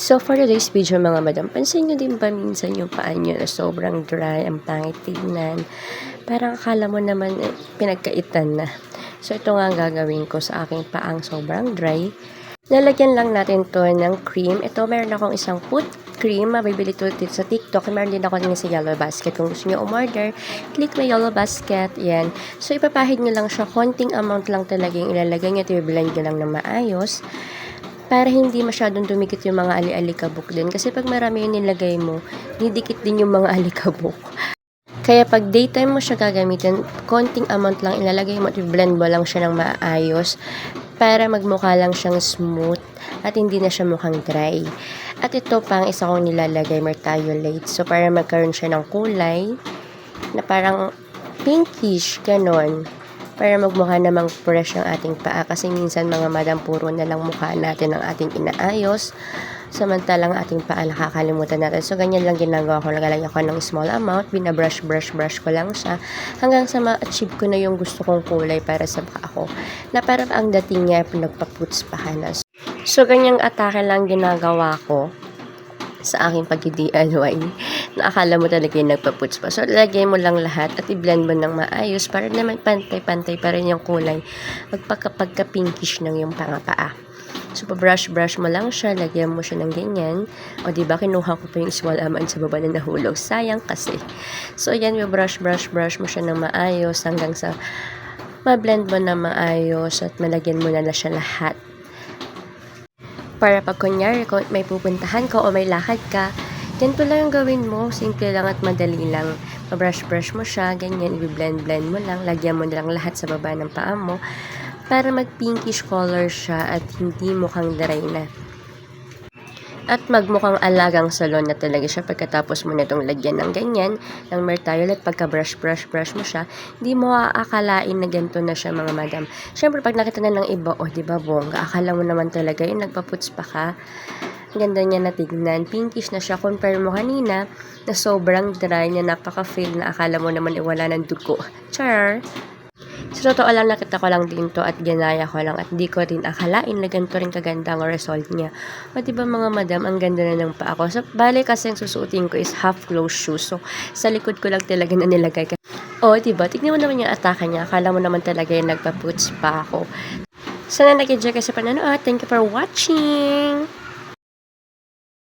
So for today's video mga madam, pansin nyo din ba minsan yung paa nyo na sobrang dry, ang pangit tignan? Parang akala mo naman pinagkaitan na. So ito nga ang gagawin ko sa aking paang sobrang dry. Lalagyan lang natin to ng cream. Ito meron akong isang foot cream. Mabibili to dito sa TikTok. Meron din ako din sa Yellow Basket. Kung gusto nyo umorder, click my Yellow Basket. Yan. So ipapahid nyo lang siya. Konting amount lang talaga yung ilalagay nyo. Ito i-blend nyo lang na maayos. Para hindi masyadong dumikit yung mga ali-alikabok din. Kasi pag marami yung nilagay mo, didikit din yung mga alikabok. Kaya pag daytime mo siya gagamitin, konting amount lang ilalagay mo at i-blend mo lang siya ng maayos para magmukha lang siyang smooth at hindi na siya mukhang dry. At ito pang isa kong nilalagay, Mertiolate. So para magkaroon siya ng kulay na parang pinkish, ganon. Para magmukha namang fresh ang ating paa. Kasi minsan mga madam, puro na lang mukha natin ang ating inaayos. Samantalang ating paa nakakalimutan natin. So, ganyan lang ginagawa ko. Nagalagay ako ng small amount. Binabrush ko lang siya. Hanggang sa ma-achieve ko na yung gusto kong kulay para sa paa ko. Na parang ang dating niya, pinagpaputs pa ka na. So, ganyang atake lang ginagawa ko sa aking pag-DIY na akala mo talaga yung nagpaputs pa. So, lagay mo lang lahat at i-blend mo ng maayos para naman pantay-pantay pa rin yung kulay. Magpagka-pinkish ng yung pangapaa. So, pa-brush mo lang siya, lagyan mo siya ng ganyan. O, diba, kinuha ko pa yung small amount sa baba na nahulog. Sayang kasi. So, yan, brush mo siya ng maayos hanggang sa ma-blend mo na maayos at malagyan mo na siya lahat. Para pag kunyari, kung may pupuntahan ka o may lakad ka, ganito lang yung gawin mo. Simple lang at madali lang. Pa-brush mo siya, ganyan, i-blend mo lang. Lagyan mo na lang lahat sa baba ng paa mo para mag-pinkish color siya at hindi mukhang dry na. At magmukhang alagang salon na talaga siya pagkatapos mo na itong lagyan ng ganyan, ng Mertiolate. Pagka-brush mo siya, hindi mo aakalain na ganito na siya mga madam. Siyempre, pag nakita na ng iba, oh, diba bongga, akala mo naman talaga yung nagpaputs pa ka. Ganda niya na tignan. Pinkish na siya. Compare mo kanina na sobrang dry niya, napaka-feel na akala mo naman iwala ng dugo. Char! Sa totoo lang, nakita ko lang din to at ginaya ko lang at di ko rin akalain na ganito rin kaganda ang result niya. O diba mga madam, ang ganda na ng paa ko. So, bale kasi ang susuotin ko is half closed shoes. So, sa likod ko lang talaga na nilagay. O diba, tignan mo naman yung atake niya. Akala mo naman talaga yung nagpa-puts pa ako. Sana nag-enjoy ka sa panonood. Thank you for watching!